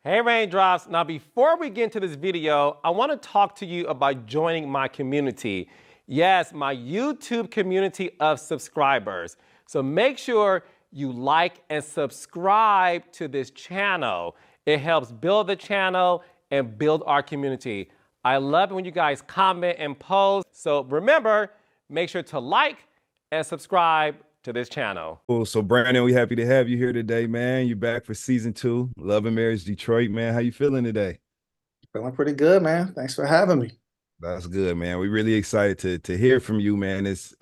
Hey Raindrops, now before we get into this video, I want to talk to you about joining my community. Yes, my YouTube community of subscribers. So make sure you like and subscribe to this channel. It helps build the channel and build our community. I love it when you guys comment and post. So remember, make sure to like and subscribe to this channel. Cool. So Brandon, we happy to have you here today, man. You back for season 2, Love and Marriage Detroit, man. How you feeling today? Feeling pretty good, man. Thanks for having me. That's good, man. We're really excited to hear from you, man. It's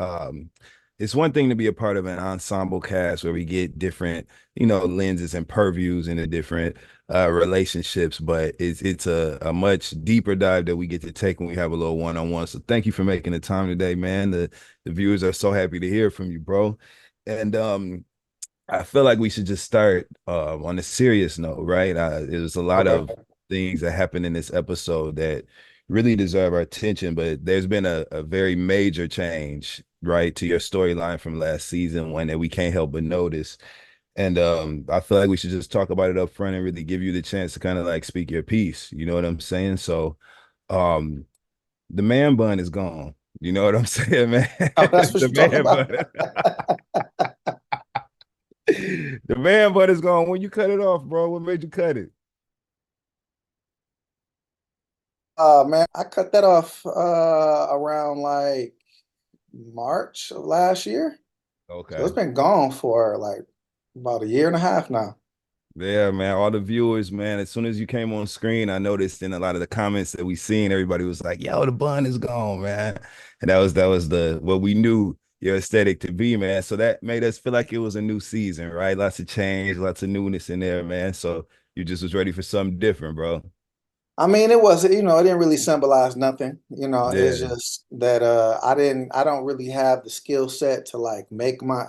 one thing to be a part of an ensemble cast where we get different, lenses and purviews into different relationships, but it's a much deeper dive that we get to take when we have a little one-on-one. So thank you for making the time today, man. The viewers are so happy to hear from you, bro. And I feel like we should just start on a serious note, right? There's a lot Okay. of things that happened in this episode that really deserve our attention, but there's been a very major change, right, to your storyline from last season, one that we can't help but notice. And I feel like we should just talk about it up front and really give you the chance to kind of like speak your piece. You know what I'm saying? So um the man bun is gone. You know what I'm saying, man? Oh, that's what The you're talking man about. bun. The man bun is gone. When you cut it off, bro, what made you cut it? Man, I cut that off around like March of last year. So Okay. it's been gone for like about a year and a half now. Yeah, man. All the viewers, man. As soon as you came on screen, I noticed in a lot of the comments that we seen, everybody was like, "Yo, the bun is gone, man." And that was the what we knew your aesthetic to be, man. So that made us feel like it was a new season, right? Lots of change, lots of newness in there, man. So you just was ready for something different, bro. I mean, it wasn't, it didn't really symbolize nothing. It's Yeah. just that I don't really have the skill set to like make my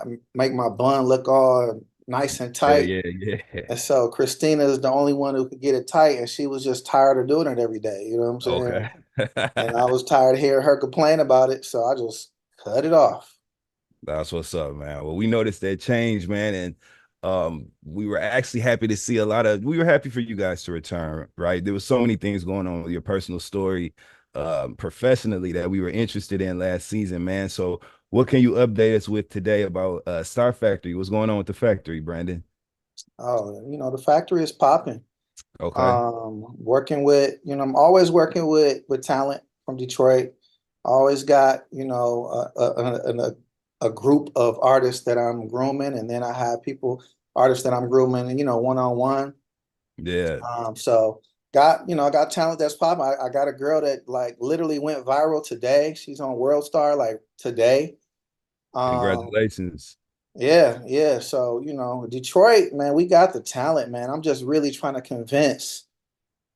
bun look all nice and Yeah, tight. yeah, yeah. And so Christina is the only one who could get it tight, and she was just tired of doing it every day. You know what I'm saying? Okay. And I was tired of hearing her complain about it, so I just cut it off. That's what's up, man. Well, we noticed that change, man, and we were actually happy to see we were happy for you guys to return, right? There was so many things going on with your personal story, professionally that we were interested in last season, man. So what can you update us with today about Star Factory? What's going on with the factory, Brandon? Oh, the factory is popping. Okay. Working with, I'm always working with talent from Detroit. I always got, a group of artists that I'm grooming, and then I have artists that I'm grooming, one-on-one. Yeah. So I got talent that's popping. I got a girl that like literally went viral today. She's on World Star like today. Um, Congratulations. yeah, yeah. So, Detroit, man, we got the talent, man. I'm just really trying to convince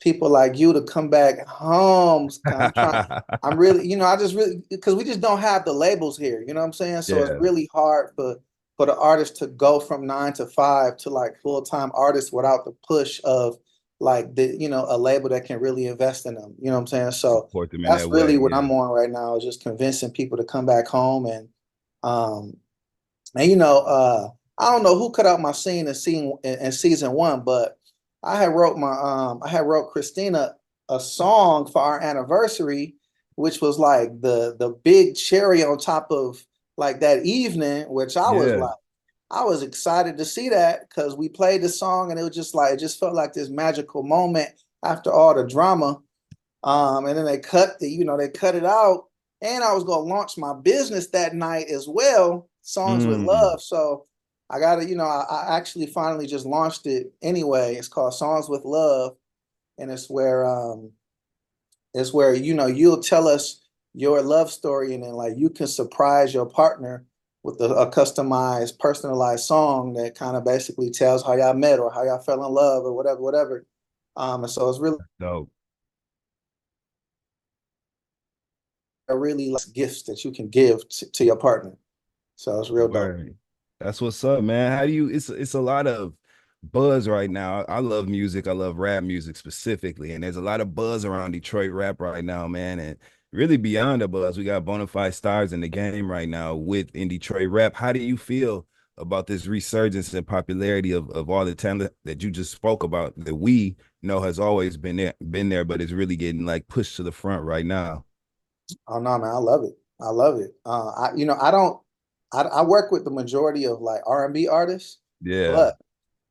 people like you to come back home. I'm really, I just really, because we just don't have the labels here, you know what I'm saying? So it's Yeah. really hard for the artist to go from 9 to 5 to like full-time artists without the push of like a label that can really invest in them. You know what I'm saying? So Support them in that's that way. really what Yeah. I'm on right now, is just convincing people to come back home. Um and I don't know who cut out my scene in season 1, but I had wrote Christina a song for our anniversary, which was like the big cherry on top of like that evening, which Yeah. I was excited to see that because we played the song and it was just like it just felt like this magical moment after all the drama. And then they cut it out. And I was gonna launch my business that night as well, Songs with Mm. Love. So I gotta, I actually finally just launched it anyway. It's called Songs with Love, and it's where you'll tell us your love story, and then like you can surprise your partner with a customized, personalized song that kind of basically tells how y'all met or how y'all fell in love or whatever, whatever. And so it's Dope. really like gifts that you can give to your partner. So it's real dope. Word. That's what's up, man. How do you it's a lot of buzz right now. I love music. I love rap music specifically. And there's a lot of buzz around Detroit rap right now, man. And really beyond the buzz, we got bona fide stars in the game right now with in Detroit rap. How do you feel about this resurgence and popularity of all the talent that you just spoke about that we know has always been there, but it's really getting like pushed to the front right now. Oh no, man, I love it. I love it. I work with the majority of like R&B artists, Yeah, but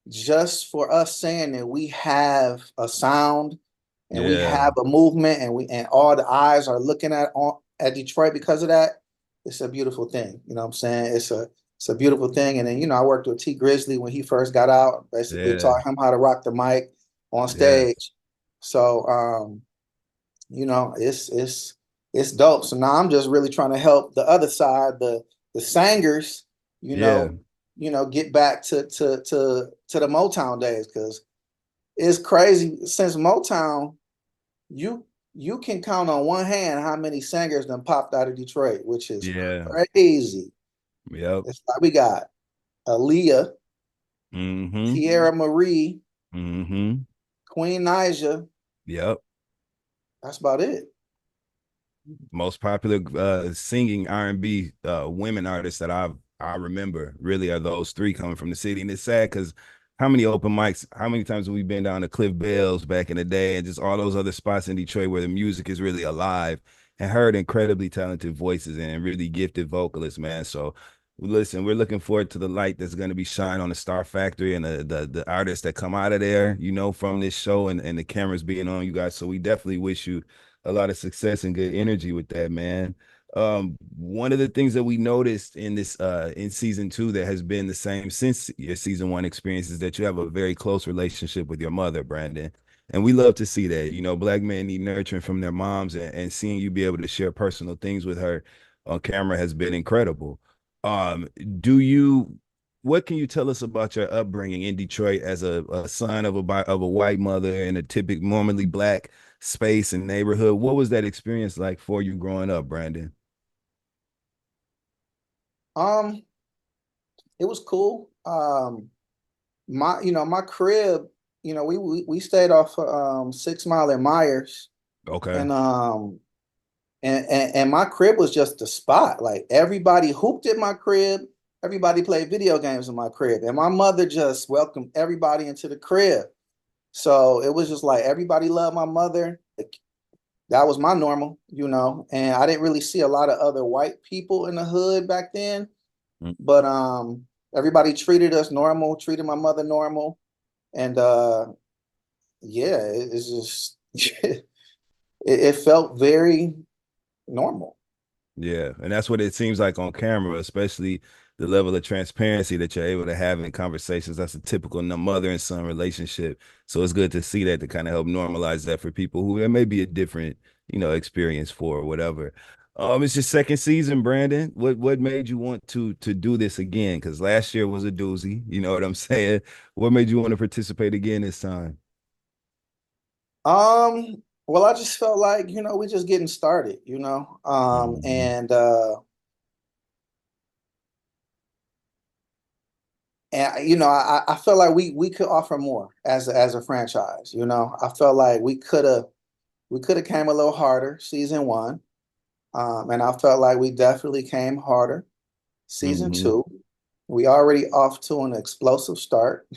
just for us saying that we have a sound and we yeah, have a movement and all the eyes are looking at Detroit because of that, it's a beautiful thing. You know what I'm saying? It's a beautiful thing. And then, I worked with T Grizzly when he first got out, basically yeah, taught him how to rock the mic on yeah, stage. So it's dope. So now I'm just really trying to help the other side, the singers, you yeah, know, get back to the Motown days, because it's crazy. Since Motown, you can count on one hand how many singers done popped out of Detroit, which is yeah. crazy. Yep. It's like we got Aaliyah, Mm-hmm. Tierra Marie, Mm-hmm. Queen Naija. Yep. That's about it. Most popular singing R&B women artists that I remember really are those three coming from the city. And it's sad because how many open mics, how many times have we been down to Cliff Bell's back in the day and just all those other spots in Detroit where the music is really alive and heard incredibly talented voices and really gifted vocalists, man. So listen, we're looking forward to the light that's going to be shined on the Star Factory and the artists that come out of there, from this show and the cameras being on you guys. So we definitely wish you a lot of success and good energy with that, man. One of the things that we noticed in this in season 2 that has been the same since your season 1 experience is that you have a very close relationship with your mother, Brandon. And we love to see that. Black men need nurturing from their moms, and seeing you be able to share personal things with her on camera has been incredible. Um, do you what can you tell us about your upbringing in Detroit as a son of a white mother in a typical normally black space and neighborhood? What was that experience like for you growing up, Brandon? Um, it was cool. My crib, we stayed off 6 Mile and Myers, Okay. and and my crib was just the spot. Like, everybody hooped at my crib, everybody played video games in my crib, and my mother just welcomed everybody into the crib. So it was just like everybody loved my mother. Like, that was my normal, and I didn't really see a lot of other white people in the hood back then. Mm. But everybody treated us normal, treated my mother normal. And yeah, it's just it felt very normal. Yeah, and that's what it seems like on camera, especially the level of transparency that you're able to have in conversations. That's a typical mother and son relationship. So it's good to see that to kind of help normalize that for people who there may be a different, experience for or whatever. It's your second season, Brandon. What made you want to do this again? Because last year was a doozy. You know what I'm saying? What made you want to participate again this time? Well, I just felt like, we just getting started, Mhm. and I felt like we could offer more as a franchise. I felt like we could have came a little harder season one. And I felt like we definitely came harder season Mhm. two. We already off to an explosive start.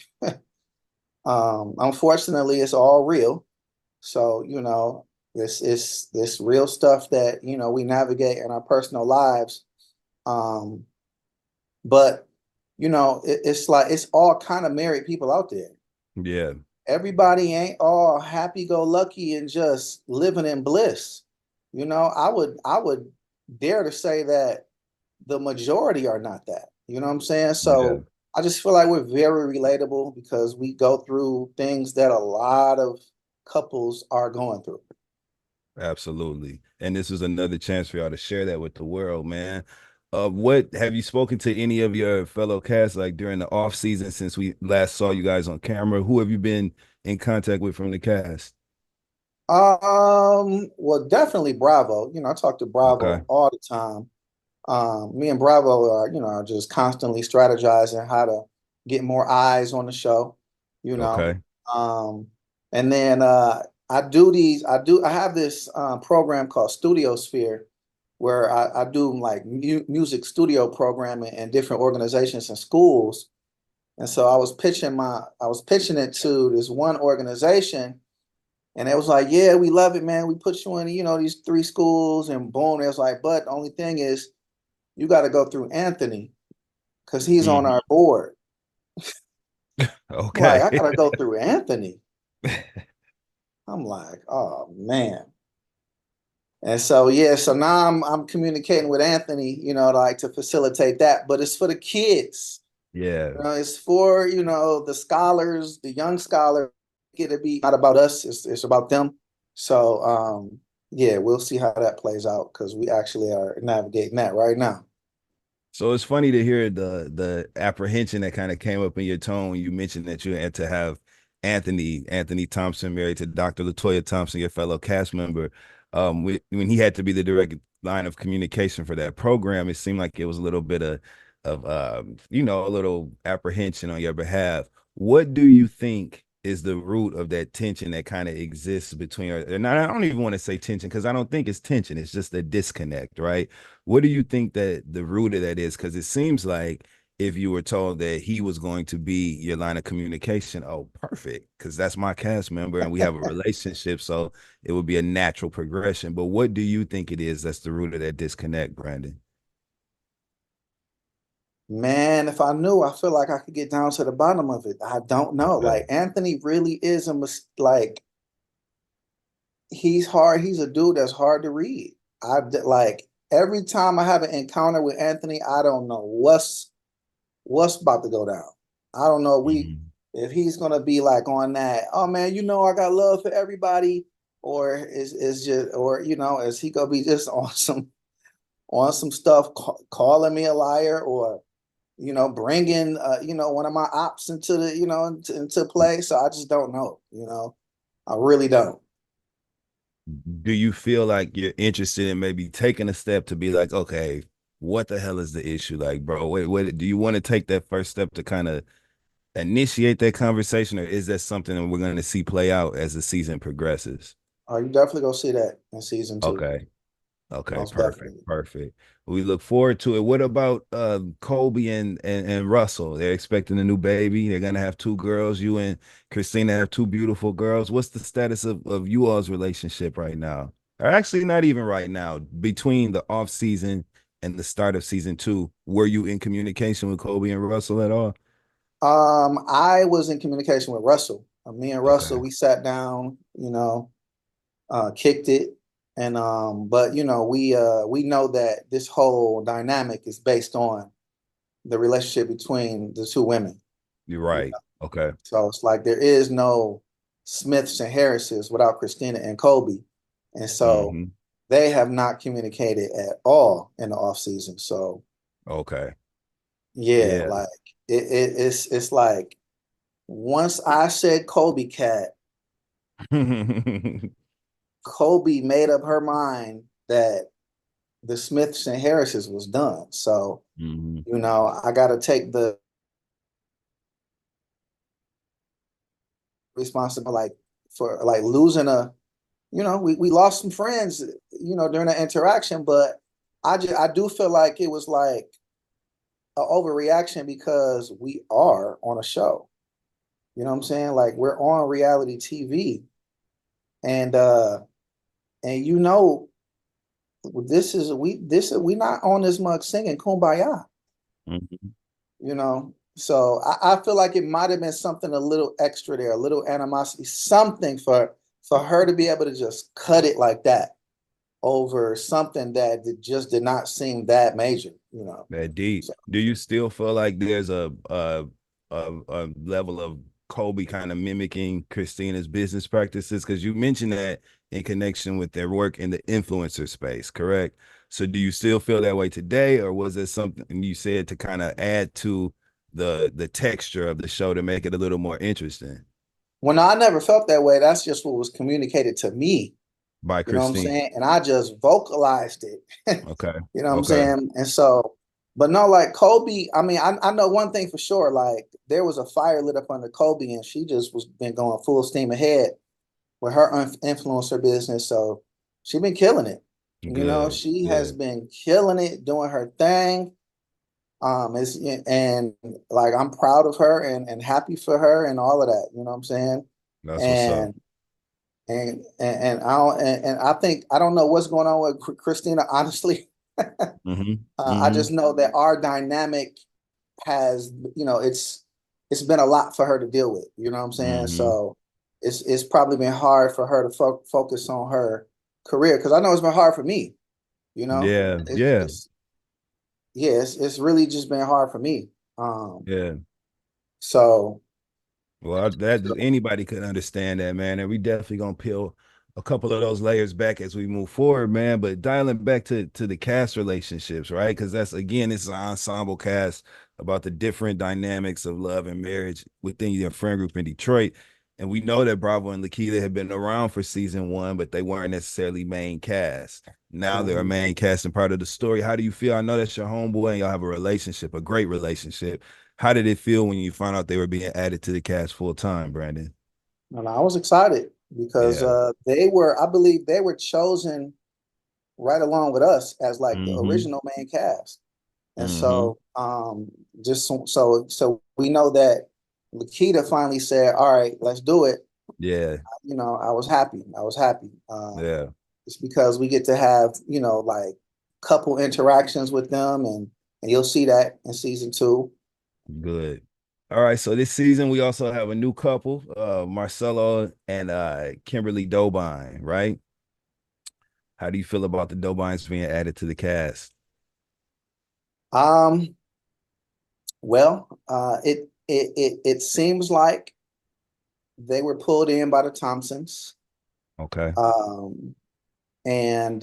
Unfortunately, it's all real. So, this real stuff that, we navigate in our personal lives. Um, but it's like it's all kind of married people out there. Yeah. Everybody ain't all happy-go-lucky and just living in bliss. I would dare to say that the majority are not that. You know what I'm saying? Yeah. So I just feel like we're very relatable because we go through things that a lot of couples are going through. Absolutely. And this is another chance for y'all to share that with the world, man. What have you spoken to any of your fellow cast like during the off season since we last saw you guys on camera? Who have you been in contact with from the cast? Well, definitely Bravo. I talk to Okay. Bravo all the time. Me and Bravo are just constantly strategizing how to get more eyes on the show, you know. Okay. Um, and then I have this program called Studio Sphere, where I do like music studio programming in different organizations and schools. And so I was pitching it to this one organization, and it was like, yeah, we love it, man. We put you in, these 3 schools, and boom. It was like, but the only thing is, you got to go through Anthony because he's on Mhm. our board. I'm like, Okay. I gotta go through Anthony. I'm like, oh man. And so yeah, so now I'm communicating with Anthony, like to facilitate that, but it's for the kids. Yeah. It's for, the scholars, the young scholars. Get to be not about us, it's about them. So yeah, we'll see how that plays out because we actually are navigating that right now. So it's funny to hear the apprehension that kind of came up in your tone when you mentioned that you had to have Anthony Thompson married to Dr. LaToya Thompson, your fellow cast member. When he had to be the direct line of communication for that program, it seemed like it was a little bit of a little apprehension on your behalf. What do you think is the root of that tension that kind of exists between, and I don't even want to say tension because I don't think it's tension, it's just a disconnect, right? What do you think that the root of that is? Because it seems like if you were told that he was going to be your line of communication, oh, perfect, because that's my cast member and we have a relationship, so it would be a natural progression. But what do you think it is that's the root of that disconnect, Brandon? Man, if I knew, I feel like I could get down to the bottom of it. I don't know. Okay. Like Anthony really is like he's hard. He's a dude that's hard to read. Like every time I have an encounter with Anthony, I don't know what's about to go down. I don't know Mhm. if he's gonna be like on that. Oh man, I got love for everybody, or is just or is he gonna be just on some stuff calling me a liar or bringing one of my ops into the into play. So I just don't know. I really don't. Do you feel like you're interested in maybe taking a step to be like, okay, what the hell is the issue? Like, bro, wait, do you want to take that first step to kind of initiate that conversation, or is that something that we're going to see play out as the season progresses? You definitely go see that in season 2. Okay. Okay, Most perfect, definitely. perfect. We look forward to it. What about Colby and Russell? They're expecting a new baby. They're gonna have 2 girls. You and Christina have 2 beautiful girls. What's the status of you all's relationship right now? Or actually, not even right now. Between the off season and the start of season 2, were you in communication with Colby and Russell at all? I was in communication with Russell. Me and Russell, Okay, we sat down, kicked it. And but we know that this whole dynamic is based on the relationship between the 2 women. you're You right. know? Okay. So it's like there is no Smiths and Harrises without Christina and Colby. And so Hmm. they have not communicated at all in the off season. So Okay. yeah, Yeah. like it's like once I said Colby cat, Colby made up her mind that the Smiths and Harrises was done. So, Hmm. I got to take the responsibility, like for like losing we lost some friends, during that interaction, but I do feel like it was like an overreaction because we are on a show. You know what I'm saying? Like we're on reality TV, and and we not on this mug singing Kumbaya. Hmm. So I feel like it might have been something a little extra there, a little animosity, something for her to be able to just cut it like that over something that just did not seem that major. That deep. So Do you still feel like there's a level of Kobe kind of mimicking Christina's business practices? Because you mentioned that in connection with their work in the influencer space, correct? So do you still feel that way today, or was it something you said to kind of add to the texture of the show to make it a little more interesting when I never felt that way, that's just what was communicated to me. by You know what I'm Christine? saying? And I just vocalized it. Okay. You know what I'm Okay. saying? And so, but no, like Kobe, I mean, I know one thing for sure, like there was a fire lit up under Kobe and she just was been going full steam ahead with her influencer business. So she been killing it. You know, Good, she has good. been killing it, doing her thing. It's and like I'm proud of her and happy for her and all of that. You know what I'm saying? That's what's up. And and I think I don't know what's going on with Christina, honestly. Mm-hmm. I Mm-hmm. just know that our dynamic has, it's been a lot for her to deal with. You know what I'm saying? Mm-hmm. So it's probably been hard for her to focus on her career because I know it's been hard for me. You know, Yeah, yeah, it's yeah, it's really just been hard for me. Um, yeah. so, Well, that so anybody could understand that, man. And we definitely gonna peel a couple of those layers back as we move forward, man. But dialing back to the cast relationships, right? Because that's again, it's an ensemble cast about the different dynamics of love and marriage within your friend group in Detroit. And we know that Bravo and Lakita have been around for season one, but they weren't necessarily main cast. Now they're a mhm. main cast and part of the story. How do you feel? I know that's your homeboy and y'all have a relationship, a great relationship. How did it feel when you found out they were being added to the cast full time, Brandon? And I was excited because Yeah. I believe they were chosen right along with us as like the Mm-hmm. original main cast. And Mm-hmm. so, just so we know that Lakita finally said, "All right, let's do it." Yeah. You know, I was happy. I was happy. Yeah. It's because we get to have, like couple interactions with them, and you'll see that in season two. Good. All right. So this season we also have a new couple, Marcelo and Kimberly Dobine, right? How do you feel about the Dobines being added to the cast? Um, well, it seems like they were pulled in by the Thompsons. Okay. Um, and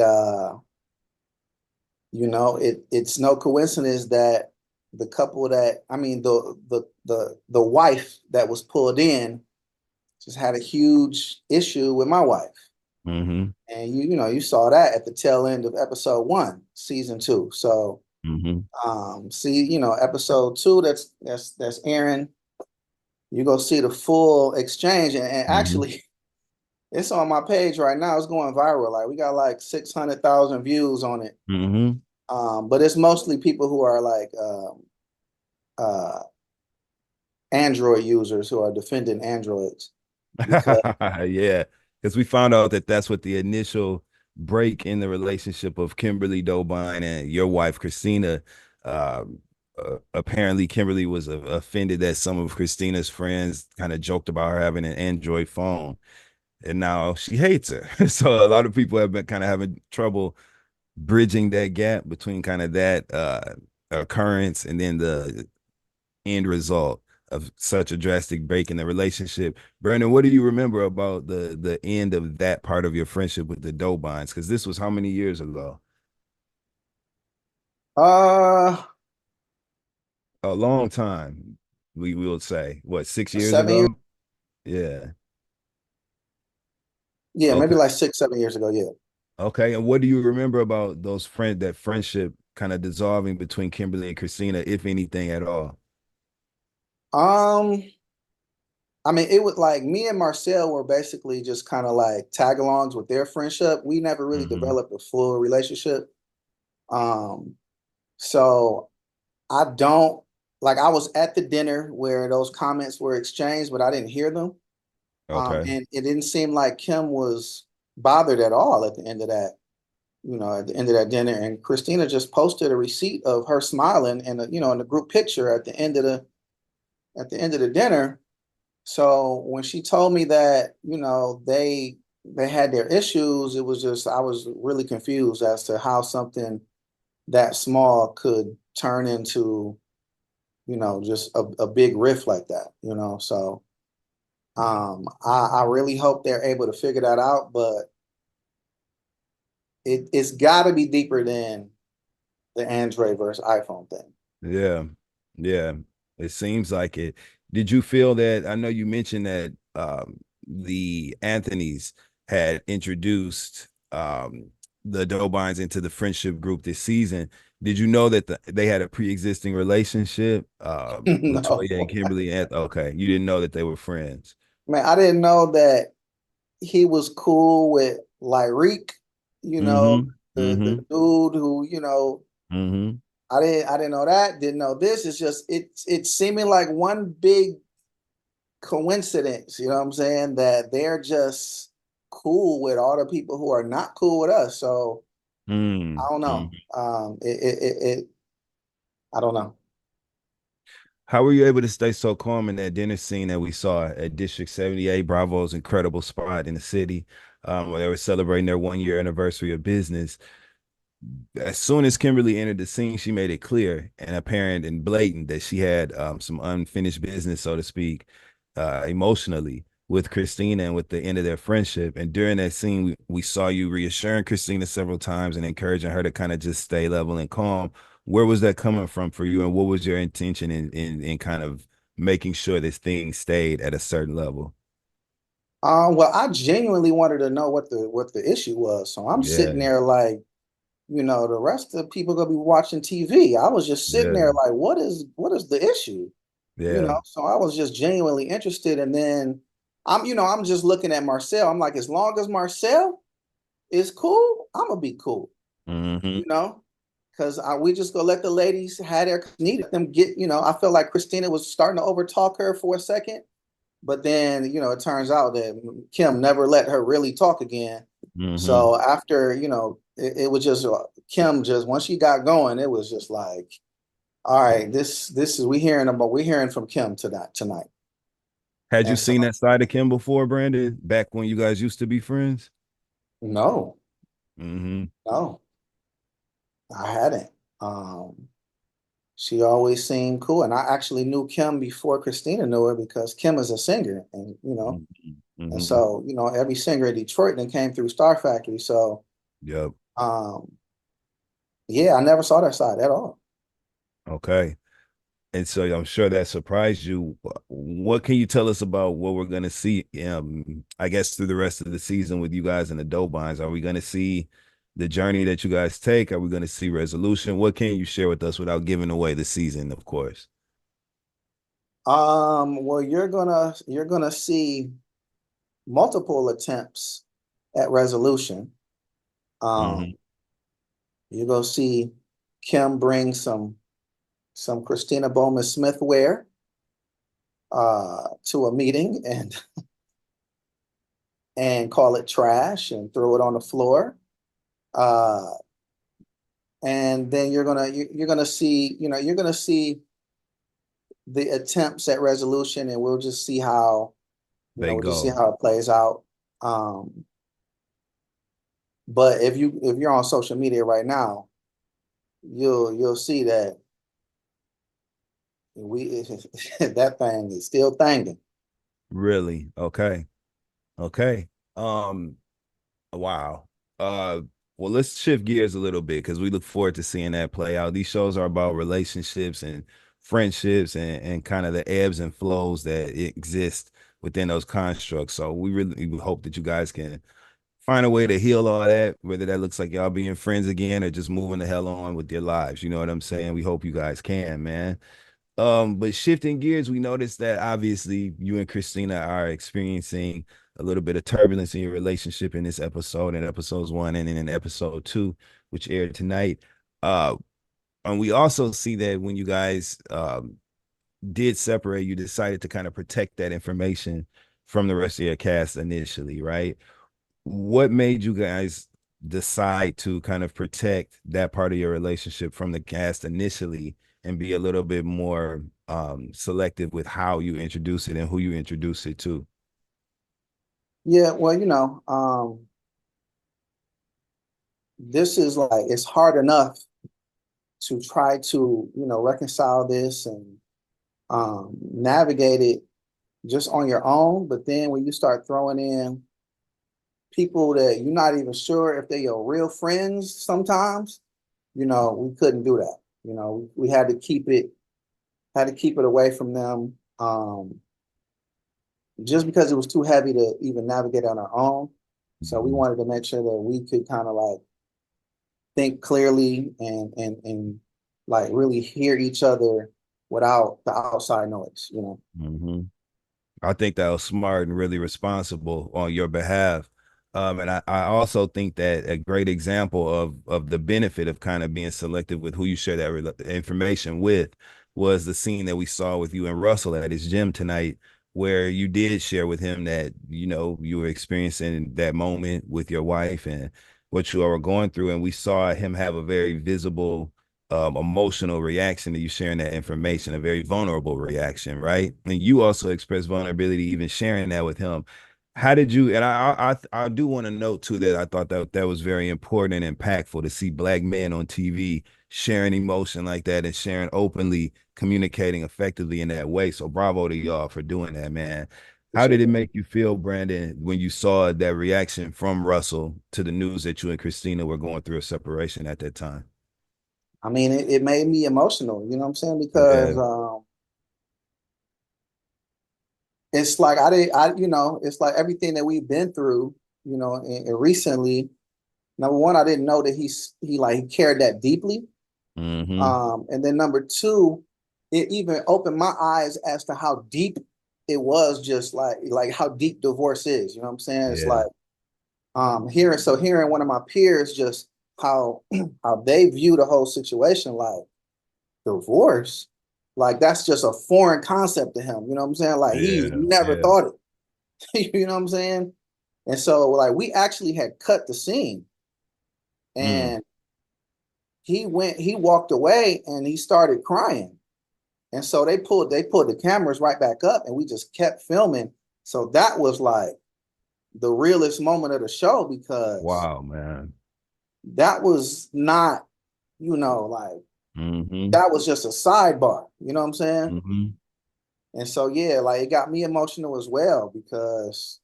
it's no coincidence that the couple that I mean the wife that was pulled in just had a huge issue with my wife. Mm-hmm. And you saw that at the tail end of episode one, season two. So Mm-hmm. see, episode two, that's Aaron. You go see the full exchange, and Mm-hmm. actually it's on my page right now. It's going viral. Like we got like 600,000 views on it. Mm-hmm. But it's mostly people who are like uh, Android users who are defending Androids because Yeah, because we found out that that's what the initial break in the relationship of Kimberly Dobine and your wife Christina. Apparently, Kimberly was offended that some of Christina's friends kind of joked about her having an Android phone, and now she hates her. So a lot of people have been kind of having trouble bridging that gap between kind of that occurrence and then the end result of such a drastic break in the relationship. Brandon, what do you remember about the end of that part of your friendship with the Dobines? Because this was how many years ago? uh A long time. We will say what, 6 years 7 years, ago? Yeah. yeah, maybe Okay. like 6, 7 years ago, yeah. Okay. And what do you remember about that friendship kind of dissolving between Kimberly and Christina, if anything at all? Um, I mean, it was like me and Marcel were basically just kind of like tag-alongs with their friendship. We never really Mm-hmm. developed a full relationship. Um, so I don't like I was at the dinner where those comments were exchanged, but I didn't hear them. Okay. And it didn't seem like Kim was bothered at all at the end of that, at the end of that dinner. And Christina just posted a receipt of her smiling and in the group picture at the end of the dinner. So when she told me that, they had their issues, it was just I was really confused as to how something that small could turn into, just a big rift like that, So I really hope they're able to figure that out, but it's got to be deeper than the Android versus iPhone thing. Yeah. Yeah. It seems like it. Did you feel that? I know you mentioned that the Anthonys had introduced the Dobines into the friendship group this season. Did you know that they had a pre-existing relationship? No, Latoya and Kimberly. Okay, you didn't know that they were friends. man, I didn't know that he was cool with Lyrique, you know, Mm-hmm. the dude who, you know, I didn't know that, didn't know this. It's just it's seeming like one big coincidence, you know what I'm saying, that they're just cool with all the people who are not cool with us. So I don't know. I don't know. How were you able to stay so calm in that dinner scene that we saw at District 78, Bravo's incredible spot in the city, where they were celebrating their 1 year anniversary of business? As soon as Kimberly entered the scene, she made it clear and apparent and blatant that she had some unfinished business, so to speak, emotionally with Christina and with the end of their friendship. And during that scene, we saw you reassuring Christina several times and encouraging her to kind of just stay level and calm. Where was that coming from for you, and what was your intention in kind of making sure this thing stayed at a certain level? Well, I genuinely wanted to know what the issue was. So I'm Yeah, sitting there like, you know, the rest of the people gonna be watching TV. I was just sitting yeah, there like, what is the issue? You yeah. know, so I was just genuinely interested. And then I'm just looking at Marcel. I'm like, as long as Marcel is cool, I'm gonna be cool, Hmm. you know, because we just gonna let the ladies have their need them get, you know, I felt like Christina was starting to overtalk her for a second, but then, you know, it turns out that Kim never let her really talk again. Hmm. So after, you know, it was just Kim just once she got going, it was just like, all right, this is we're hearing from Kim tonight. Had you And so seen that side of Kim before, Brandon? Back when you guys used to be friends? no, Hmm. no, I hadn't. Um, she always seemed cool. And I actually knew Kim before Christina knew her because Kim is a singer and and Hmm. so, you know, every singer in Detroit then came through Star Factory. So Yep. um yeah, I never saw that side at all. Okay. And so I'm sure that surprised you. What can you tell us about what we're going to see, I guess, through the rest of the season with you guys in the Dobins? Are we going to see the journey that you guys take? Are we going to see resolution? What can you share with us without giving away the season, of course? Well, you're gonna see multiple attempts at resolution. Um, Hmm. you're gonna see Kim bring some Christina Bowman Smith wear to a meeting and call it trash and throw it on the floor. Uh, and then you're gonna see, you know, you're gonna see the attempts at resolution, and we'll just see how, you know, They we'll just see go. how it plays out. But if you're on social media right now, you'll see that we that thing is still thanging. Really? Okay. Okay. Um, wow. Uh, well, let's shift gears a little bit because we look forward to seeing that play out. These shows are about relationships and friendships and kind of the ebbs and flows that exist within those constructs. So we hope that you guys can find a way to heal all that, whether that looks like y'all being friends again or just moving the hell on with your lives. You know what I'm saying? We hope you guys can, man. But shifting gears, we noticed that obviously you and Christina are experiencing a little bit of turbulence in your relationship in this episode, in episodes 1 and then in episode 2, which aired tonight. Uh, and we also see that when you guys did separate, you decided to kind of protect that information from the rest of your cast initially, right? What made you guys decide to kind of protect that part of your relationship from the cast initially and be a little bit more selective with how you introduce it and who you introduce it to? Yeah, well, you know, this is like it's hard enough to try to, you know, reconcile this and navigate it just on your own. But then when you start throwing in people that you're not even sure if they're your real friends, sometimes, you know, we couldn't do that. You know, we had to keep it away from them. Just because it was too heavy to even navigate on our own. So we Mhm. wanted to make sure that we could kind of like think clearly and like really hear each other without the outside noise, you know. Mhm. I think that was smart and really responsible on your behalf. And I also think that a great example of the benefit of kind of being selective with who you share that information with was the scene that we saw with you and Russell at his gym tonight, where you did share with him that, you know, you were experiencing that moment with your wife and what you all were going through. And we saw him have a very visible emotional reaction to you sharing that information, a very vulnerable reaction, right? And you also expressed vulnerability, even sharing that with him. How did you, and I do want to note too that I thought that that was very important and impactful to see Black men on TV sharing emotion like that and sharing openly, communicating effectively in that way. So bravo to y'all for doing that, man. How did it make you feel, Brandon, when you saw that reaction from Russell to the news that you and Christina were going through a separation at that time? I mean, it made me emotional, you know what I'm saying? Yeah. Because it's like it's like everything that we've been through, and recently, number one, I didn't know that he cared that deeply. Mm-hmm. And then number two, it even opened my eyes as to how deep it was, just like how deep divorce is, you know what I'm saying? It's Yeah. like hearing one of my peers just how how they view the whole situation, like divorce, like that's just a foreign concept to him, you know what I'm saying? Like he's Yeah. never Yeah. thought it. You know what I'm saying? And so like we actually had cut the scene, Mm. and he walked away and he started crying. And so they pulled the cameras right back up and we just kept filming. So that was like the realest moment of the show, because Wow, man. that was not, like Mm-hmm. that was just a sidebar, you know what I'm saying? Mm-hmm. And so yeah, like it got me emotional as well, because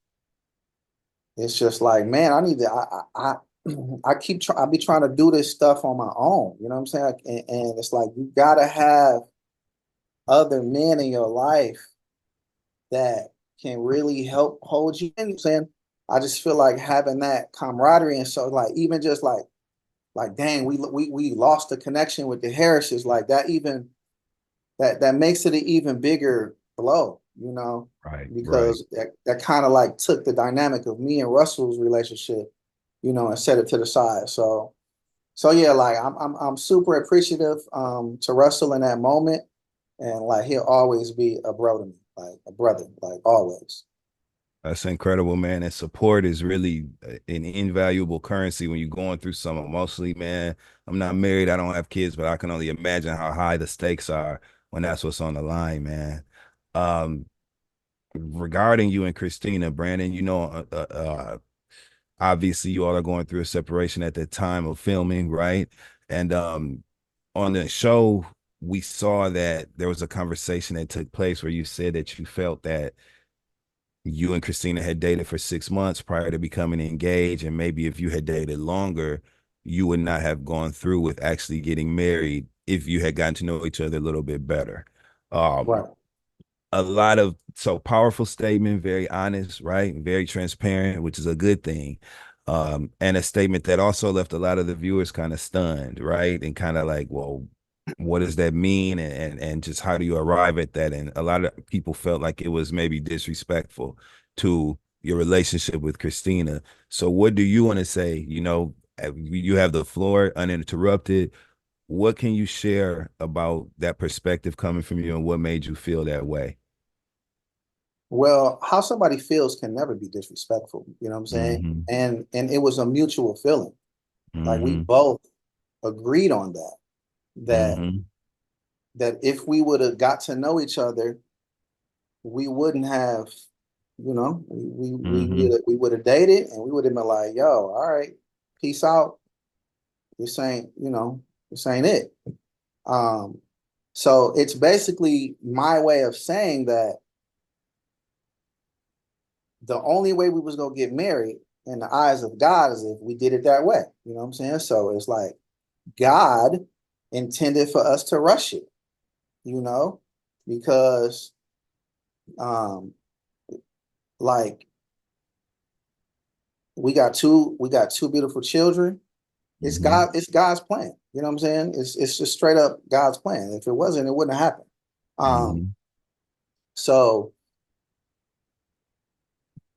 it's just like, man, I need to I be trying to do this stuff on my own, you know what I'm saying? And it's like you gotta have other men in your life that can really help hold you in. You know what I'm saying? I just feel like having that camaraderie, and so like even just like dang, we lost the connection with the Harrises, like that, even that makes it an even bigger blow, Right. Right. because that kind of like took the dynamic of me and Russell's relationship, and set it to the side. So yeah, like I'm super appreciative to Russell in that moment, and like he'll always be a bro to me, like a brother, like always. That's incredible, man. And support is really an invaluable currency when you're going through something emotionally, man. I'm not married, I don't have kids, but I can only imagine how high the stakes are when that's what's on the line, man. Um, Regarding you and Christina, Brandon, obviously you all are going through a separation at the time of filming, right? And on the show, we saw that there was a conversation that took place where you said that you felt that you and Christina had dated for 6 months prior to becoming engaged, and maybe if you had dated longer, you would not have gone through with actually getting married if you had gotten to know each other a little bit better. Um, Right. a lot of so powerful statement, very honest, right? Very transparent, which is a good thing. And a statement that also left a lot of the viewers kind of stunned, right? And kind of like, well, what does that mean? And just how do you arrive at that? And a lot of people felt like it was maybe disrespectful to your relationship with Christina. So what do you want to say? You have the floor uninterrupted. What can you share about that perspective coming from you and what made you feel that way? Well, how somebody feels can never be disrespectful, you know what I'm saying? Mm-hmm. And it was a mutual feeling. Like we Mm-hmm. both agreed on that Mm-hmm. that if we would have got to know each other, we wouldn't have, Mm-hmm. we would have dated, and we would have been like, yo, all right, peace out. This ain't, this ain't it. Um, so it's basically my way of saying that the only way we was gonna get married in the eyes of God is if we did it that way. You know what I'm saying? So it's like God intended for us to rush it, you know, because um like we got two beautiful children. Mm-hmm. It's God's plan. You know what I'm saying? It's just straight up God's plan. If it wasn't, it wouldn't have happened. Um, Mm-hmm. so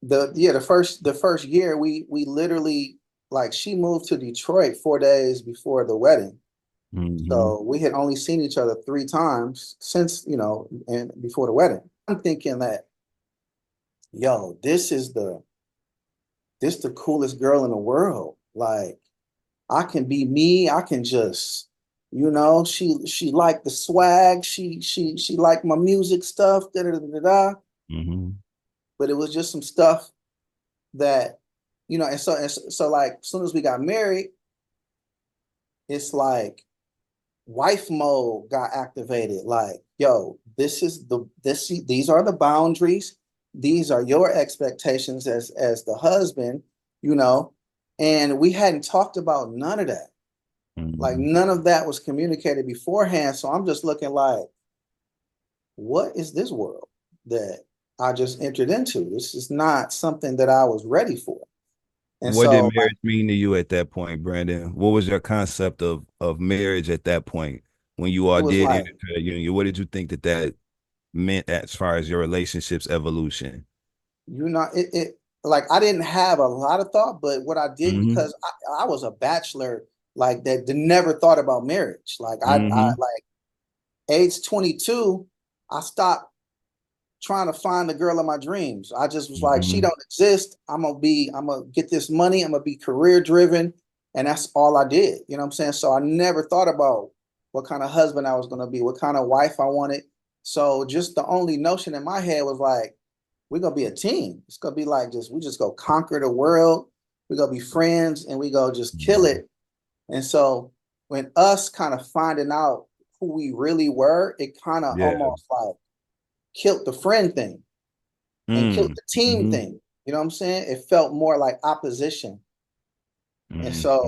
the first year we literally, like, she moved to Detroit 4 days before the wedding. Hmm. So we had only seen each other 3 times since, and before the wedding. I'm thinking that, yo, this the coolest girl in the world. Like, I can be me. I can just, she liked the swag. She liked my music stuff. Da, da, da, da, da. Hmm. But it was just some stuff that, and so like, as soon as we got married, it's like wife mode got activated. Like, yo, these are the boundaries. These are your expectations as the husband, you know. And we hadn't talked about none of that. Like, Hmm. none of that was communicated beforehand. So I'm just looking like, what is this world that I just entered into? This is not something that I was ready for. And What did so, like, marriage mean to you at that point, Brandon? What was your concept of marriage at that point when you it all was did like, enter that union? What did you think that meant as far as your relationship's evolution? it like, I didn't have a lot of thought, but what I did, Hmm. because I was a bachelor, like, that never thought about marriage. Like, I Hmm. like, age 22, I stopped trying to find the girl of my dreams. I just was like, she Hmm. don't exist. I'm gonna get this money. I'm gonna be career driven. And that's all I did. You know what I'm saying? So I never thought about what kind of husband I was gonna be, what kind of wife I wanted. So just the only notion in my head was like, we're gonna be a team. It's gonna be like, we just go conquer the world. We're gonna be friends and we go just kill Hmm. it. And so when us kind of finding out who we really were, it kind of Yeah. almost like killed the friend thing and killed Mm. the team Hmm. thing. You know what I'm saying? It felt more like opposition. And so,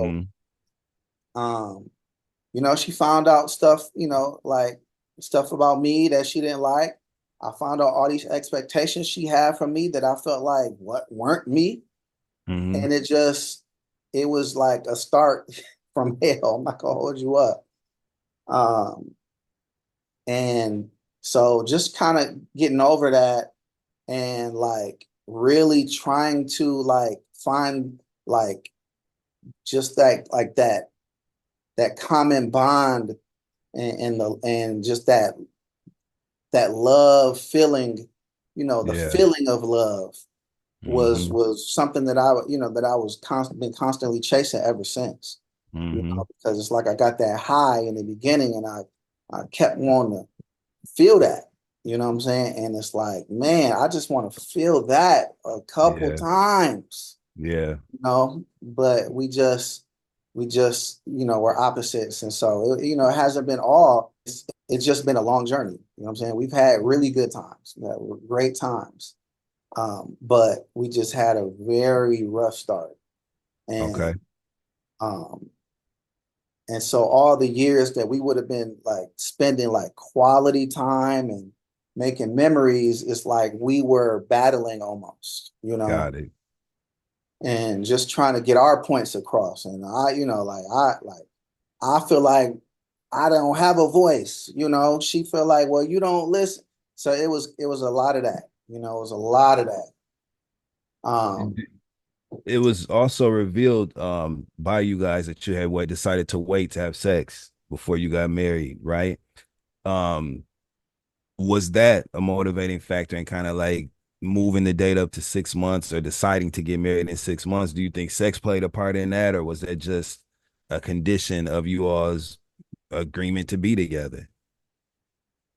Hmm. um, she found out stuff, like stuff about me that she didn't like. I found out all these expectations she had from me that I felt like what weren't me. Hmm. And it was like a start from hell. I'm not gonna hold you up. Um, and so just kind of getting over that and like really trying to like find like just that common bond and just that love feeling, the Yeah. feeling of love was Hmm. was something that I was been constantly chasing ever since. Hmm. Because it's like I got that high in the beginning and I kept wanting to feel that, you know what I'm saying? And it's like, man, I just want to feel that a couple Yeah. times, Yeah. but we're opposites. And so, it hasn't been all, it's just been a long journey. You know what I'm saying? We've had really good times, great times. But we just had a very rough start. Okay. And, um, and so all the years that we would have been like spending like quality time and making memories, it's like we were battling almost, Got it. and just trying to get our points across. And I feel like I don't have a voice, She feel like, well, you don't listen. So it was a lot of that, it was a lot of that. Um, It was also revealed by you guys that you had decided to wait to have sex before you got married, right? Um, was that a motivating factor in kind of like moving the date up to 6 months or deciding to get married in 6 months? Do you think sex played a part in that, or was that just a condition of you all's agreement to be together?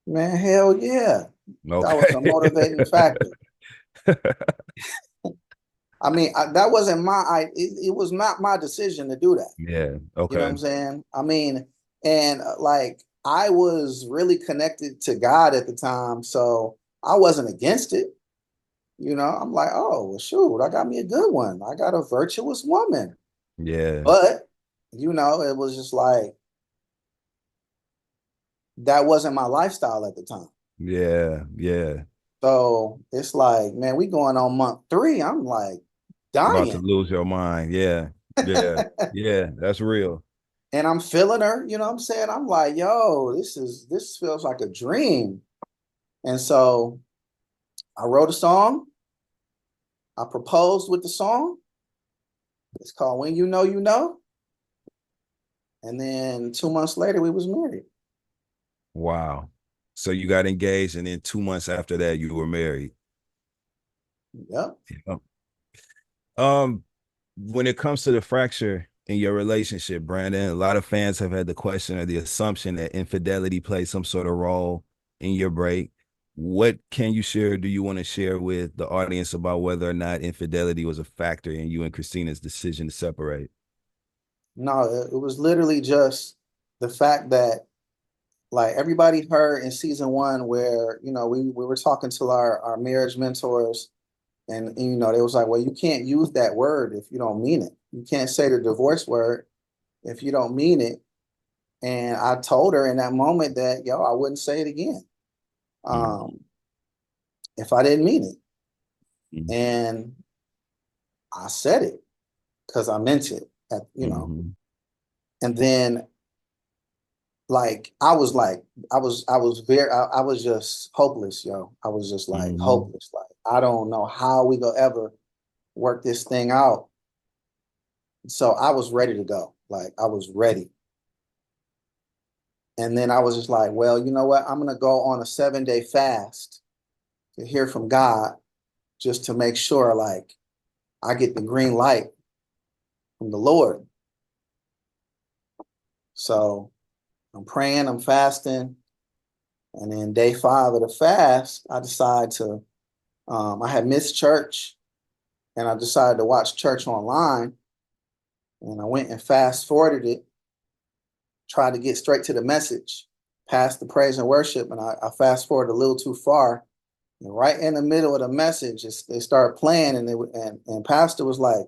Man, hell yeah. That was Okay. a motivating factor. I mean, that wasn't it was not my decision to do that. Yeah. You know what Okay. I'm saying? I mean, and like, I was really connected to God at the time, so I wasn't against it. I'm like, oh, well, shoot, I got me a good one. I got a virtuous woman. Yeah. But, it was just like, that wasn't my lifestyle at the time. Yeah. Yeah. So it's like, man, we going on month 3. I'm like About to dying. lose your mind. Yeah. Yeah. Yeah. That's real. And I'm feeling her, you know what I'm saying? I'm like, yo, this feels like a dream. And so I wrote a song I proposed with the song. It's called When You Know, You Know. And then 2 months later, we was married. Wow. So you got engaged, and then 2 months after that, you were married. Yep. Yeah. Um, when it comes to the fracture in your relationship, Brandon, a lot of fans have had the question or the assumption that infidelity plays some sort of role in your break. What can you share? Do you want to share with the audience about whether or not infidelity was a factor in you and Christina's decision to separate? No, it was literally just the fact that, like, everybody heard in season one where, we were talking to our marriage mentors, and they was like, well, you can't use that word if you don't mean it. You can't say the divorce word if you don't mean it. And I told her in that moment that, I wouldn't say it again if I didn't mean it. Mm-hmm. And I said it because I meant it, Mm-hmm. and then, like, I was just hopeless, yo. I was just like Mm-hmm. hopeless. Like, I don't know how we gonna ever work this thing out. So I was ready to go. Like, I was ready. And then I was just like, well, you know what? I'm gonna go on a 7-day fast to hear from God, just to make sure, like, I get the green light from the Lord. So I'm praying, I'm fasting, and then day 5 of the fast, I decided to. I had missed church, and I decided to watch church online. And I went and fast forwarded it, tried to get straight to the message, past the praise and worship, and I fast forwarded a little too far. And right in the middle of the message, they started playing, and pastor was like,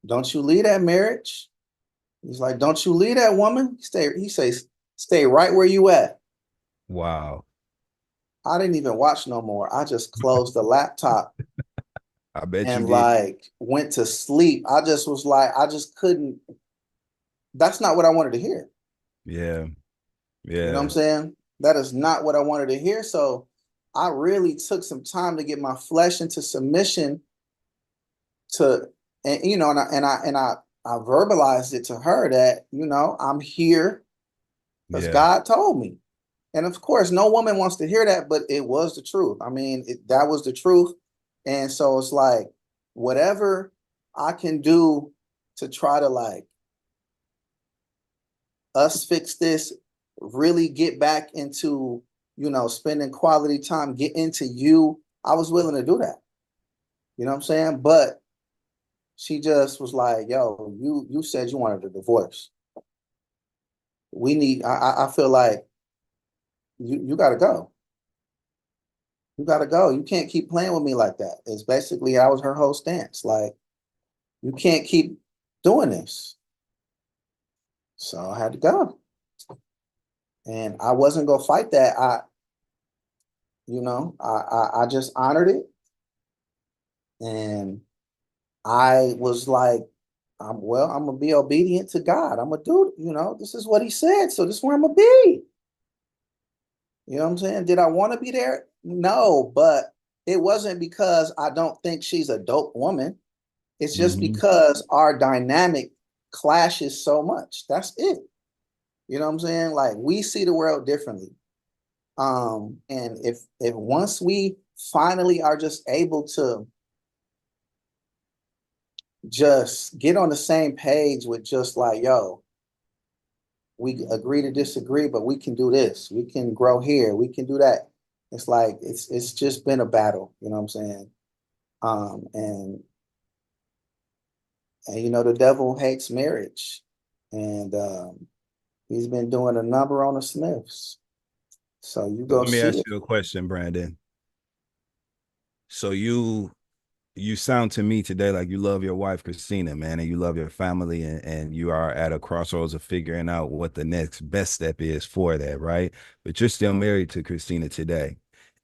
"Don't you leave that marriage?" He's like, "Don't you leave that woman? He says, stay right where you at." Wow. I didn't even watch no more. I just closed the laptop I bet you and, did. like, went to sleep. I just was like, I just couldn't. That's not what I wanted to hear. Yeah. You know what Yeah. I'm saying? That is not what I wanted to hear. So I really took some time to get my flesh into submission to, and I verbalized it to her that, I'm here because Yeah. God told me. And of course, no woman wants to hear that, but it was the truth. I mean, that was the truth. And so it's like, whatever I can do to try to, like, us fix this, really get back into, spending quality time, get into you. I was willing to do that. You know what I'm saying? But she just was like, yo, you said you wanted a divorce. I feel like you gotta go. You gotta go. You can't keep playing with me like that. It's basically, that was her whole stance. Like, you can't keep doing this. So I had to go. And I wasn't gonna fight that. I just honored it. And I was like, I'm gonna be obedient to God. I'm gonna do, this is what he said. So this is where I'm gonna be. You know what I'm saying? Did I want to be there? No, but it wasn't because I don't think she's a dope woman. It's just Mm-hmm. because our dynamic clashes so much. That's it. You know what I'm saying? Like, we see the world differently. And if once we finally are just able to just get on the same page with, just like, yo, we agree to disagree, but we can do this. We can grow here. We can do that. It's like, it's just been a battle. You know what I'm saying? And the devil hates marriage, and he's been doing a number on the Smiths. So you So go let me see ask it. you a question, Brandon. So you sound to me today like you love your wife, Christina, man, and you love your family, and you are at a crossroads of figuring out what the next best step is for that, right? But you're still married to Christina today.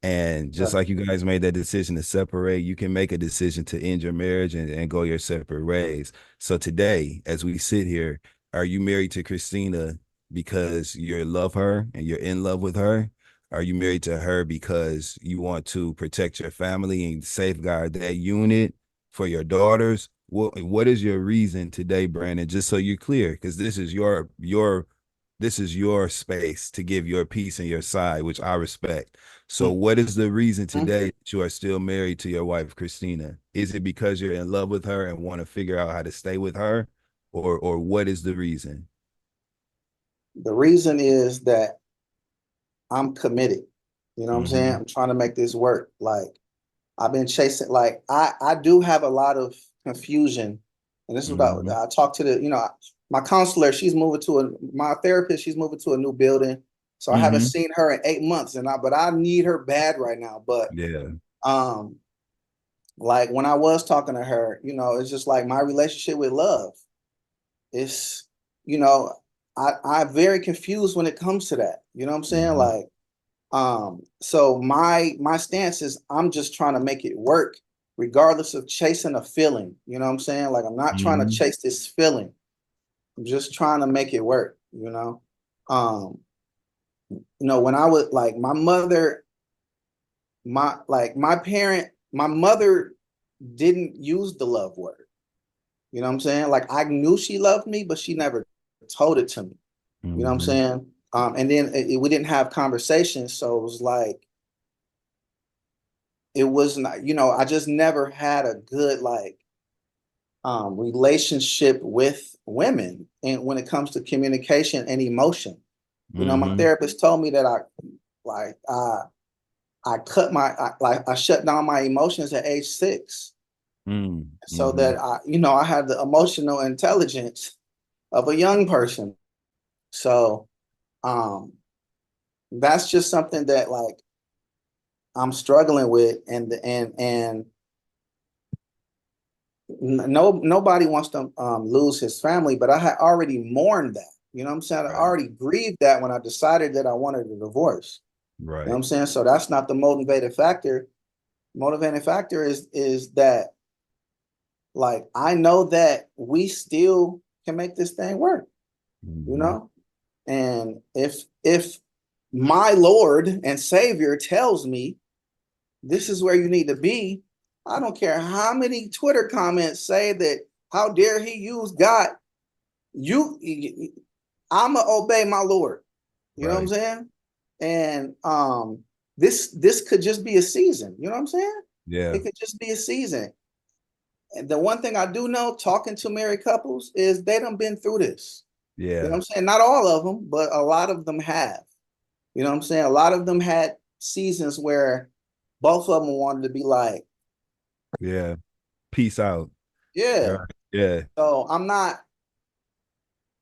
And just like you guys made that decision to separate, you can make a decision to end your marriage and go your separate ways. So today, as we sit here, are you married to Christina because you love her and you're in love with her? Are you married to her because you want to protect your family and safeguard that unit? for your daughters? What is your reason today, Brandon? Just so you're clear, because this is your space to give your piece and your side, which I respect. So what is the reason today that you are still married to your wife, Christina? Is it because you're in love with her and want to figure out how to stay with her? Or what is the reason? The reason is that I'm committed. You know what I'm saying? I'm trying to make this work. Like I've been chasing, like I do have a lot of confusion. And this is what I talked to my counselor, my therapist, she's moving to a new building. So I haven't seen her in 8 months but I need her bad right now. But Yeah. like when I was talking to her, it's just like my relationship with love. It's, I'm very confused when it comes to that. You know what I'm saying? Like, so my stance is I'm just trying to make it work, regardless of chasing a feeling. You know what I'm saying? Like I'm not trying to chase this feeling. I'm just trying to make it work, when I was like my mother, my mother didn't use the love word. You know what I'm saying? Like I knew she loved me, but she never told it to me. You know what I'm saying? And then we didn't have conversations. So it was like, it was not, I just never had a good relationship with women. And when it comes to communication and emotion, my therapist told me that I shut down my emotions at age 6. So that I had the emotional intelligence of a young person. So that's just something that like I'm struggling with, and nobody wants to lose his family, but I had already mourned that. You know what I'm saying? I already grieved that when I decided that I wanted a divorce. Right. You know what I'm saying? So that's not the motivating factor. Motivating factor is that like I know that we still can make this thing work. And if my Lord and Savior tells me this is where you need to be, I don't care how many Twitter comments say that how dare he use God. I'ma obey my Lord. You know what I'm saying? And this could just be a season. You know what I'm saying? Yeah. It could just be a season. And the one thing I do know, talking to married couples, is they done been through this. Yeah. You know what I'm saying? Not all of them, but a lot of them have. You know what I'm saying? A lot of them had seasons where both of them wanted to be like, yeah, peace out. yeah. Yeah. So I'm not,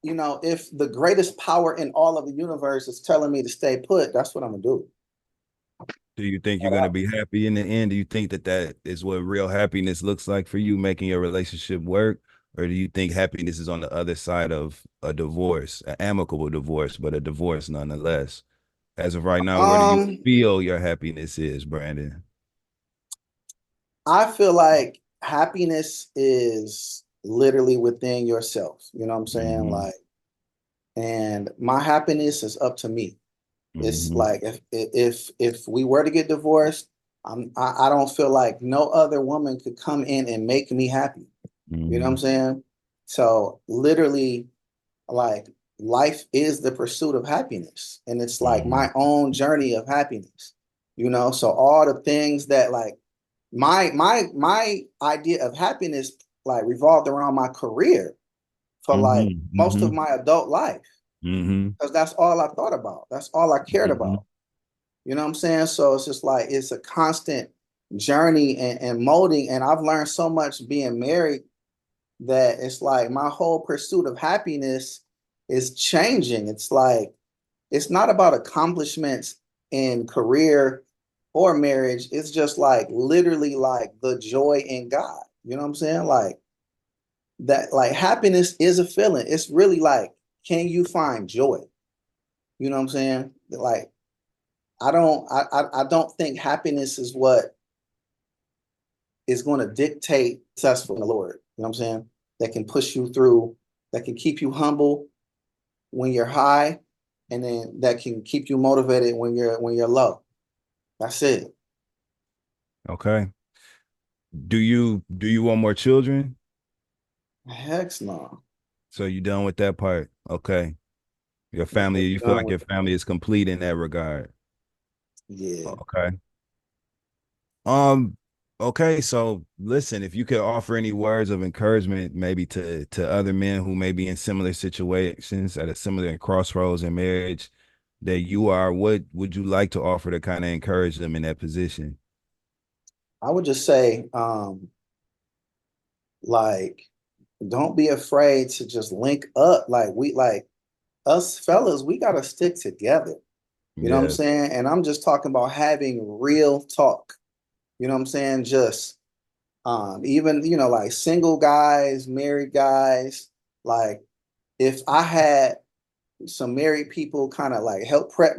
if the greatest power in all of the universe is telling me to stay put, that's what I'm gonna do. Do you think you're going to be happy in the end? Do you think that is what real happiness looks like for you, making your relationship work? Or do you think happiness is on the other side of a divorce, an amicable divorce, but a divorce nonetheless? As of right now, where do you feel your happiness is, Brandon? I feel like happiness is literally within yourself. You know what I'm saying? Like, and my happiness is up to me. It's like if we were to get divorced, I don't feel like no other woman could come in and make me happy. You know what I'm saying? So literally, like life is the pursuit of happiness, and it's like my own journey of happiness. So all the things that like my idea of happiness like revolved around my career for like most of my adult life. Because that's all I thought about. That's all I cared about. You know what I'm saying? So it's just like it's a constant journey and molding. And I've learned so much being married that it's like my whole pursuit of happiness is changing. It's like it's not about accomplishments in career or marriage. It's just like literally like the joy in God. You know what I'm saying? Like that, like happiness is a feeling. It's really like, can you find joy? You know what I'm saying? Like, I don't think happiness is what is going to dictate successful in the Lord. You know what I'm saying? That can push you through, that can keep you humble when you're high, and then that can keep you motivated when you're low. That's it. Okay. Do you want more children? Heck no. So you done with that part? Okay. Your Yeah, family, you feel like your family is complete in that regard. yeah. Okay. Um, okay, so listen, if you could offer any words of encouragement maybe to other men who may be in similar situations at a similar crossroads in marriage that you are, what would you like to offer to kind of encourage them in that position? I would just say, like, don't be afraid to just link up. Like us fellas, we gotta stick together. You know what I'm Yeah. saying? And I'm just talking about having real talk. You know what I'm saying? Just even, like single guys, married guys, like if I had some married people kind of like help prep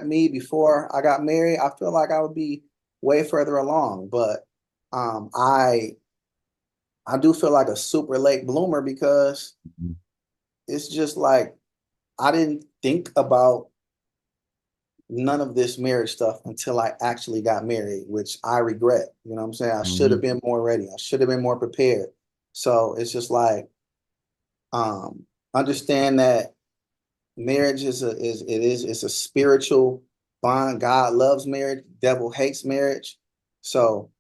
me before I got married, I feel like I would be way further along. But um I I do feel like a super late bloomer because it's just like I didn't think about none of this marriage stuff until I actually got married, which I regret. You know what I'm saying? I should have Mhm. been more ready. I should have been more prepared. So it's just like um understand that marriage it's a spiritual bond. God loves marriage, devil hates marriage. So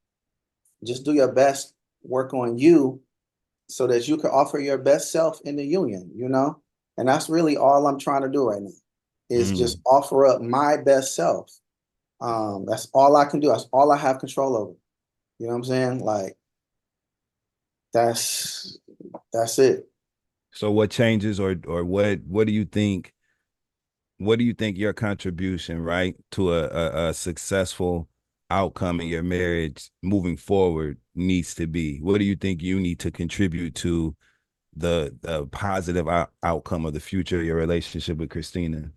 just do your best, work on you so that you can offer your best self in the union. And that's really all I'm trying to do right now is just Mm. offer up my best self. That's all I can do. That's all I have control over. You know what I'm saying? Like that's that's it. So what changes or what do you think your contribution, right, to a successful outcome in your marriage moving forward needs to be? What do you think you need to contribute to the positive outcome of the future of your relationship with Christina?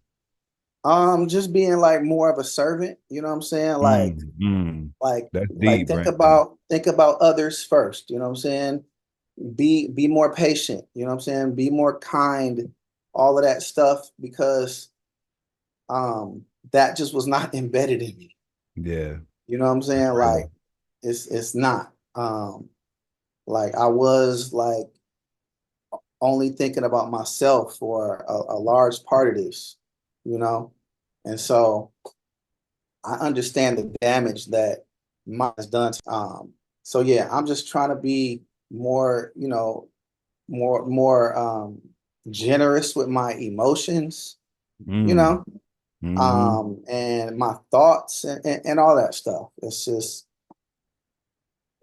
Just being like more of a servant, you know what I'm saying? Like Mm, mm. like That's like deep, think Brandon. about think about others first, you know what I'm saying? Be more patient, you know what I'm saying? Be more kind, all of that stuff because that just was not embedded in me. Yeah, You know what I'm that's saying? real. Like it's not. Like I was like only thinking about myself for a large part of this, you know? And so I understand the damage that mine has done. So yeah, I'm just trying to be more, more generous with my emotions, you Mm, know, hmm. and my thoughts and all that stuff. It's just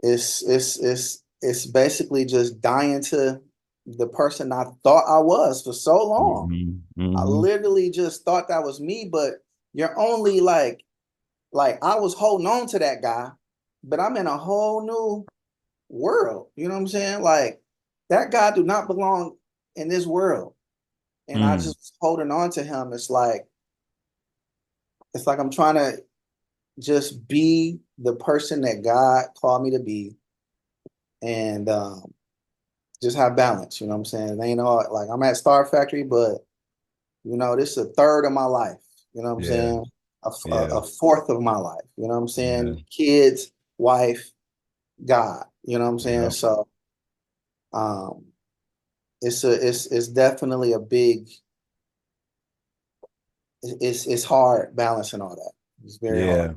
it's basically just dying to the person I thought I was for so long. Hmm. I Hmm. literally just thought that was me, but you're only like I was holding on to that guy, but I'm in a whole new world. You know what I'm saying? Like that guy do not belong in this world. And I Mm. just was holding on to him. It's like I'm trying to just be the person that God called me to be and just have balance. You know what I'm saying? It ain't all like I'm at Star Factory, but this is a third of my life. You know what I'm Yeah, saying? yeah, A fourth of my life. You know what I'm yeah, saying? Kids, wife, God. You know what I'm saying? yeah, So um, it's definitely a big. It's hard balancing all that. It's very hard. yeah.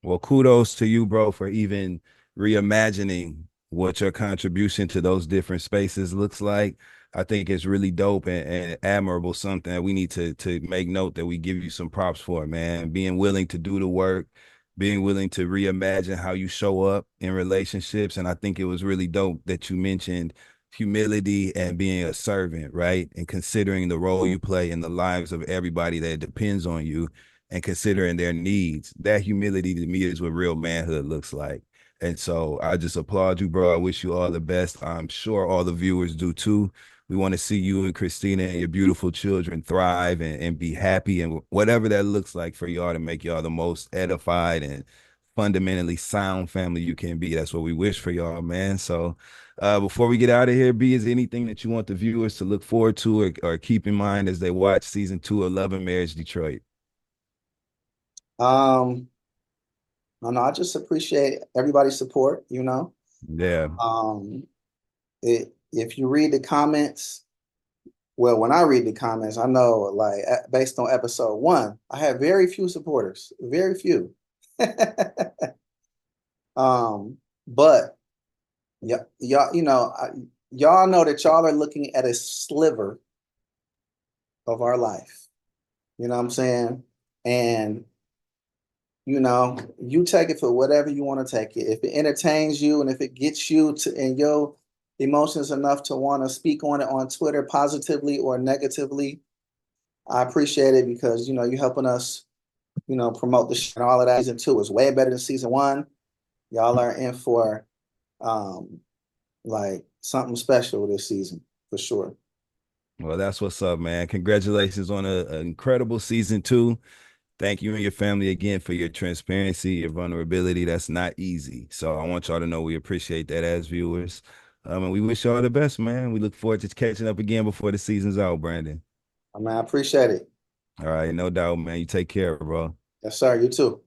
Well, kudos to you, bro, for even reimagining what your contribution to those different spaces looks like. I think it's really dope and admirable, something that we need to make note that we give you some props for, man. Being willing to do the work, being willing to reimagine how you show up in relationships. And I think it was really dope that you mentioned humility and being a servant, right? And considering the role you play in the lives of everybody that depends on you and considering their needs. That humility to me is what real manhood looks like. And so I just applaud you, bro. I wish you all the best. I'm sure all the viewers do too. We want to see you and Christina and your beautiful children thrive and be happy and whatever that looks like for y'all to make y'all the most edified and fundamentally sound family you can be. That's what we wish for y'all, man. So before we get out of here, B, is there anything that you want the viewers to look forward to or keep in mind as they watch season 2 of Love and Marriage Detroit? I know. I just appreciate everybody's support. Yeah. If you read the comments, well, when I read the comments, I know like based on episode 1, I had very few supporters, very few. But yeah, y'all, y'all know that y'all are looking at a sliver of our life. You know what I'm saying? And you take it for whatever you want to take it. If it entertains you and if it gets you to in your emotions enough to want to speak on it on Twitter positively or negatively, I appreciate it because you're helping us, promote the show and all of that. Season 2 is way better than season 1. Y'all are in for like something special this season for sure. Well, that's what's up, man. Congratulations on an incredible season 2. Thank you and your family again for your transparency, your vulnerability. That's not easy. So I want y'all to know we appreciate that as viewers. And we wish y'all the best, man. We look forward to catching up again before the season's out, Brandon. I appreciate it. All right, no doubt, man. You take care, bro. Yes, sir. You too.